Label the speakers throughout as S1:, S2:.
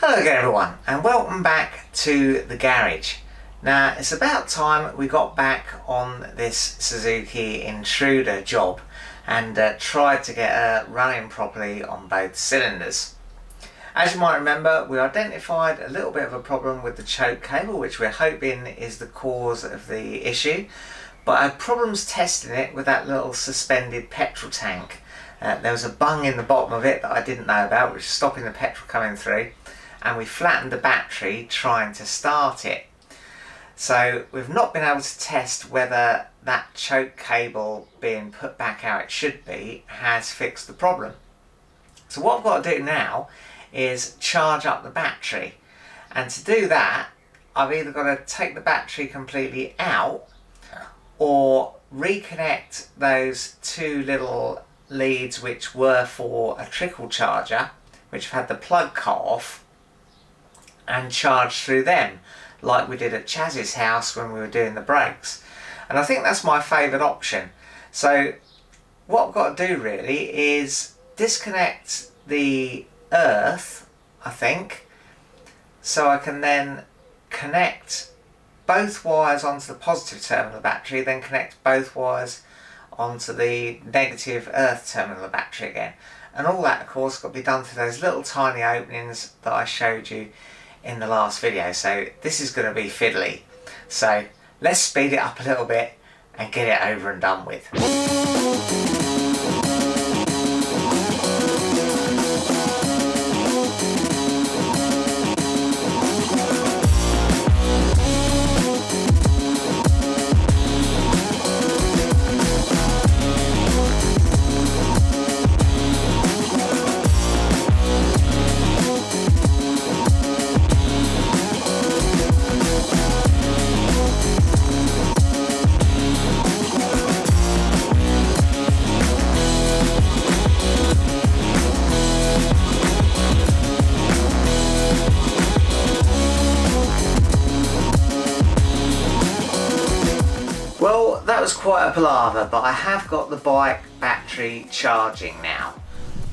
S1: Hello again everyone, and welcome back to the garage. Now it's about time we got back on this Suzuki Intruder job and tried to get her running properly on both cylinders. As you might remember, we identified a little bit of a problem with the choke cable, which we're hoping is the cause of the issue, but I had problems testing it with that little suspended petrol tank. There was a bung in the bottom of it that I didn't know about, which was stopping the petrol coming through, and we flattened the battery trying to start it. So we've not been able to test whether that choke cable being put back how it should be has fixed the problem. So what I've got to do now is charge up the battery, and to do that I've either got to take the battery completely out or reconnect those two little leads which were for a trickle charger, which have had the plug cut off, and charge through them like we did at Chaz's house when we were doing the brakes. And I think that's my favourite option. So what I've got to do really is disconnect the earth, I think, so I can then connect both wires onto the positive terminal of the battery, then connect both wires onto the negative earth terminal of the battery again. And all that of course got to be done through those little tiny openings that I showed you in the last video, so this is going to be fiddly. So let's speed it up a little bit and get it over and done with. Well, that was quite a palaver, but I have got the bike battery charging now.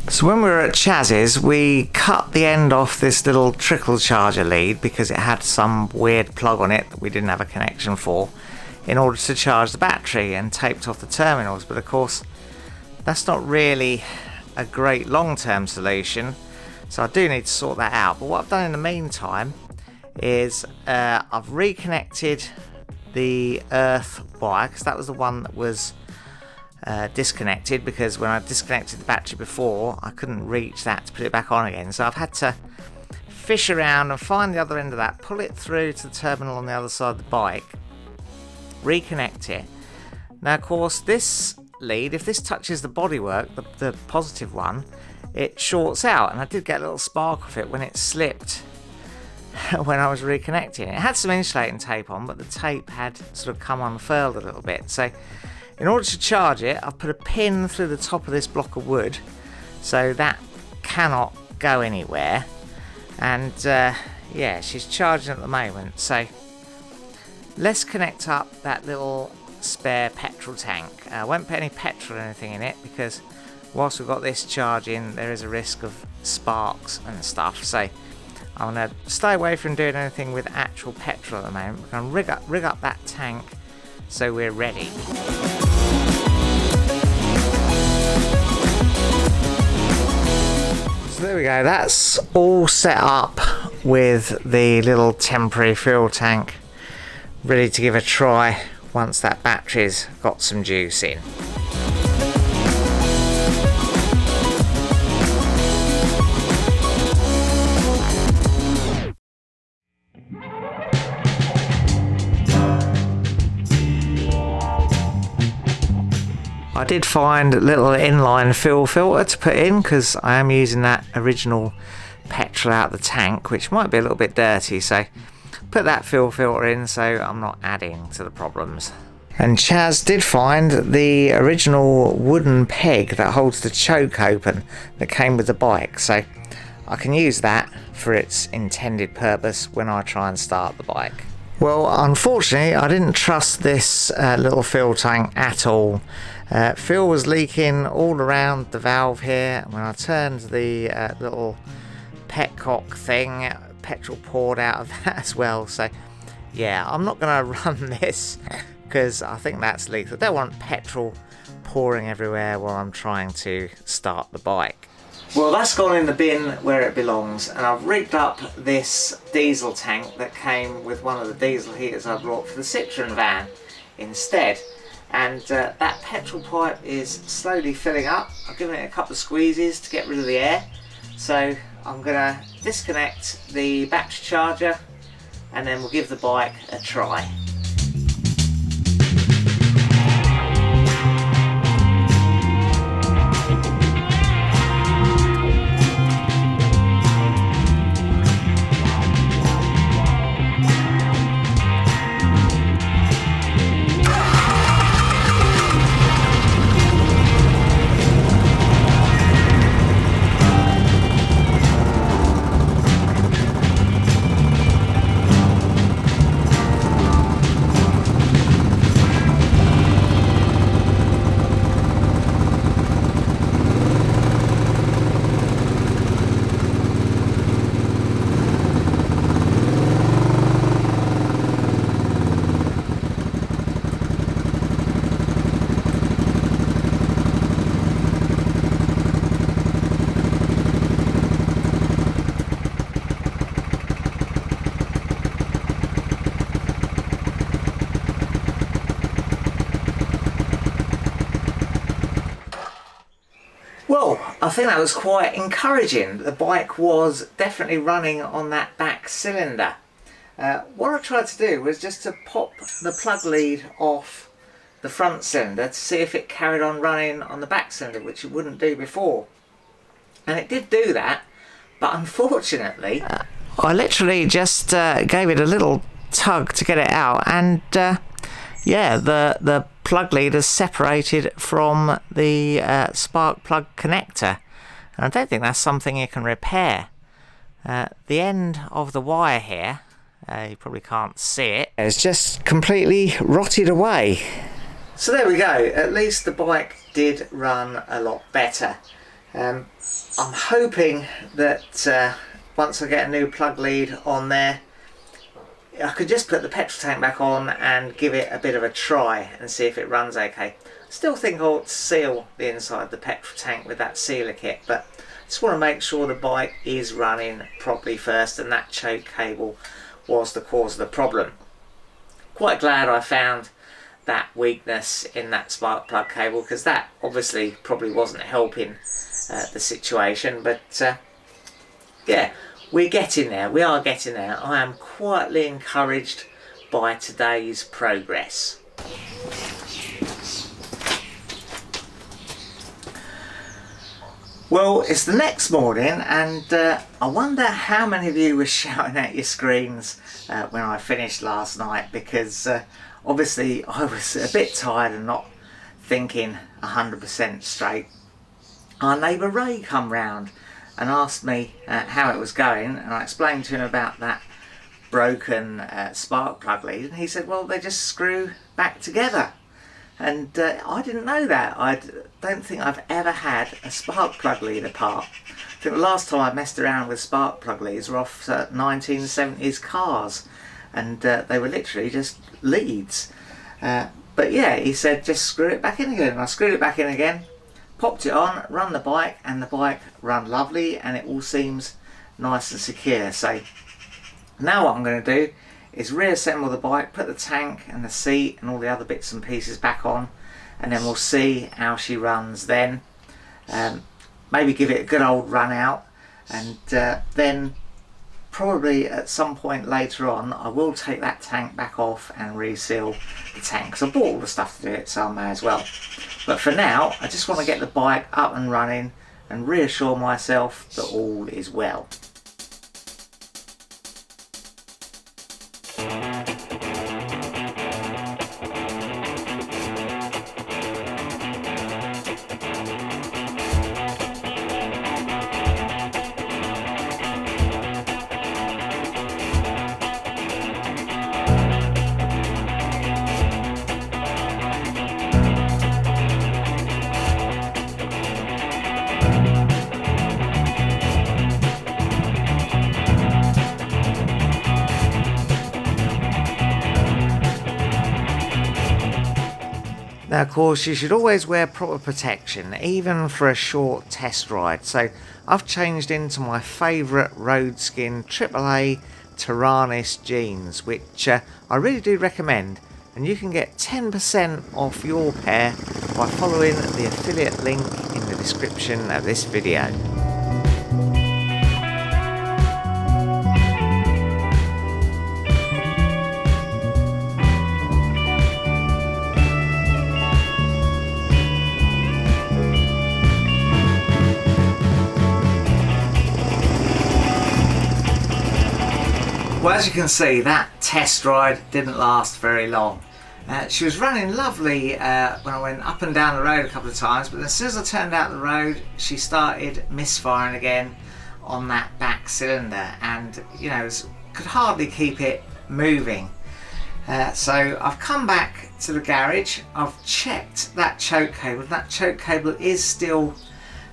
S1: So when we were at Chaz's, we cut the end off this little trickle charger lead because it had some weird plug on it that we didn't have a connection for, in order to charge the battery, and taped off the terminals. But of course that's not really a great long-term solution, so I do need to sort that out. But what I've done in the meantime is I've reconnected the earth wire, because that was the one that was disconnected, because when I disconnected the battery before I couldn't reach that to put it back on again. So I've had to fish around and find the other end of that, pull it through to the terminal on the other side of the bike, reconnect it. Now of course this lead, if this touches the bodywork, the positive one, it shorts out, and I did get a little spark off it when it slipped when I was reconnecting. It had some insulating tape on, but the tape had sort of come unfurled a little bit. So in order to charge it, I've put a pin through the top of this block of wood, so that cannot go anywhere. And yeah, she's charging at the moment. So let's connect up that little spare petrol tank. I won't put any petrol or anything in it, because whilst we've got this charging, there is a risk of sparks and stuff. So I'm going to stay away from doing anything with actual petrol at the moment. We're going to rig up that tank so we're ready. So there we go, that's all set up with the little temporary fuel tank ready to give a try once that battery's got some juice in. I did find a little inline fuel filter to put in, because I am using that original petrol out of the tank, which might be a little bit dirty, so put that fuel filter in so I'm not adding to the problems. And Chaz did find the original wooden peg that holds the choke open that came with the bike, so I can use that for its intended purpose when I try and start the bike. Well, unfortunately I didn't trust this little fuel tank at all. Fuel was leaking all around the valve here. When I turned the little petcock thing, petrol poured out of that as well. So yeah, I'm not going to run this because I think that's lethal. I don't want petrol pouring everywhere while I'm trying to start the bike. Well, that's gone in the bin where it belongs, and I've rigged up this diesel tank that came with one of the diesel heaters I brought for the Citroen van instead. And that petrol pipe is slowly filling up. I've given it a couple of squeezes to get rid of the air. So I'm going to disconnect the battery charger and then we'll give the bike a try. Well, I think that was quite encouraging. The bike was definitely running on that back cylinder. What I tried to do was just to pop the plug lead off the front cylinder to see if it carried on running on the back cylinder, which it wouldn't do before. And it did do that, but unfortunately I literally just gave it a little tug to get it out, and yeah, the plug lead is separated from the spark plug connector, and I don't think that's something you can repair. The end of the wire here, you probably can't see it, it's just completely rotted away. So there we go, at least the bike did run a lot better. I'm hoping that once I get a new plug lead on there, I could just put the petrol tank back on and give it a bit of a try and see if it runs okay. Still think I'll seal the inside of the petrol tank with that sealer kit, but just want to make sure the bike is running properly first, and that choke cable was the cause of the problem. Quite glad I found that weakness in that spark plug cable, because that obviously probably wasn't helping the situation, but yeah, we're getting there, we are getting there. I am quietly encouraged by today's progress. Well, it's the next morning, and I wonder how many of you were shouting at your screens when I finished last night, because obviously I was a bit tired and not thinking 100% straight. Our neighbour Ray come round and asked me how it was going, and I explained to him about that broken spark plug lead, and he said, well, they just screw back together. And I didn't know that. I don't think I've ever had a spark plug lead apart. I think the last time I messed around with spark plug leads were off 1970s cars, and they were literally just leads. But yeah, he said just screw it back in again, and I screwed it back in again, popped it on, run the bike, and the bike ran lovely, and it all seems nice and secure. So now what I'm going to do is reassemble the bike, put the tank and the seat and all the other bits and pieces back on, and then we'll see how she runs then. Maybe give it a good old run out, and then probably at some point later on I will take that tank back off and reseal the tank, because I bought all the stuff to do it, so I may as well. But for now I just want to get the bike up and running and reassure myself that all is well. Now of course you should always wear proper protection, even for a short test ride. So I've changed into my favourite road skin Ttxela Taranis jeans, which I really do recommend, and you can get 10% off your pair by following the affiliate link in the description of this video. Well, as you can see, that test ride didn't last very long. She was running lovely when I went up and down the road a couple of times, but as soon as I turned out the road, she started misfiring again on that back cylinder, and you know, could hardly keep it moving. So I've come back to the garage, I've checked that choke cable. That choke cable is still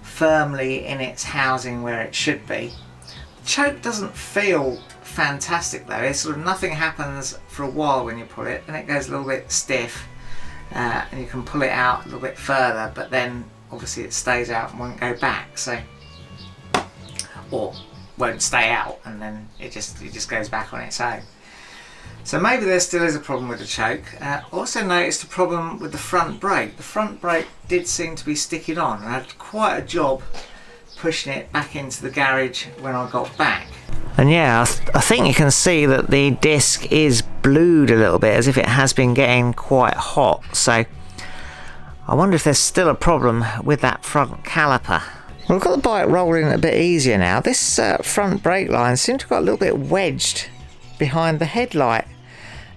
S1: firmly in its housing where it should be. The choke doesn't feel fantastic though. It's sort of nothing happens for a while when you pull it, and it goes a little bit stiff, and you can pull it out a little bit further, but then obviously it stays out and won't go back, so, or won't stay out, and then it just goes back on its own. So maybe there still is a problem with the choke. Also noticed a problem with the front brake. The front brake did seem to be sticking on, and I had quite a job pushing it back into the garage when I got back. And yeah, I think you can see that the disc is blued a little bit, as if it has been getting quite hot. So I wonder if there's still a problem with that front caliper. Well, I've got the bike rolling a bit easier now. This front brake line seemed to have got a little bit wedged behind the headlight,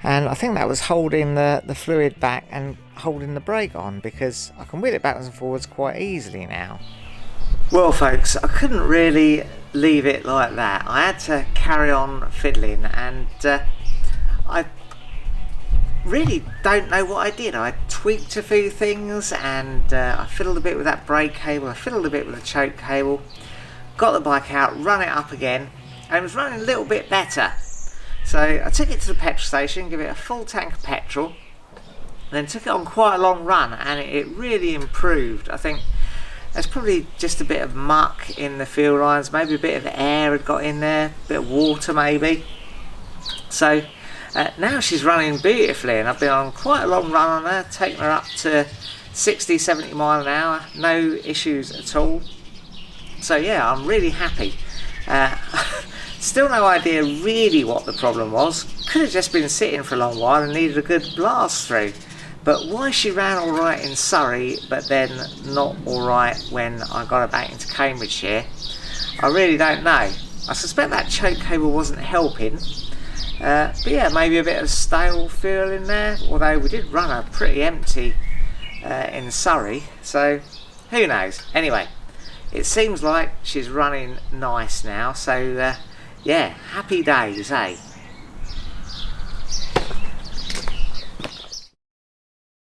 S1: and I think that was holding the fluid back and holding the brake on, because I can wheel it backwards and forwards quite easily now. Well folks, I couldn't really leave it like that. I had to carry on fiddling, and I really don't know what I did. I tweaked a few things, and I fiddled a bit with that brake cable, I fiddled a bit with the choke cable, got the bike out, run it up again, and it was running a little bit better. So I took it to the petrol station, give it a full tank of petrol, then took it on quite a long run, and it really improved. I think there's probably just a bit of muck in the fuel lines, maybe a bit of air had got in there, a bit of water maybe. So now she's running beautifully, and I've been on quite a long run on her, taking her up to 60-70 mile an hour, no issues at all. So yeah, I'm really happy. Still no idea really what the problem was. Could have just been sitting for a long while and needed a good blast through. But why she ran alright in Surrey, but then not alright when I got her back into Cambridgeshire, I really don't know. I suspect that choke cable wasn't helping. But yeah, maybe a bit of stale fuel in there, although we did run her pretty empty in Surrey, so who knows. Anyway, it seems like she's running nice now, so yeah, happy days, eh?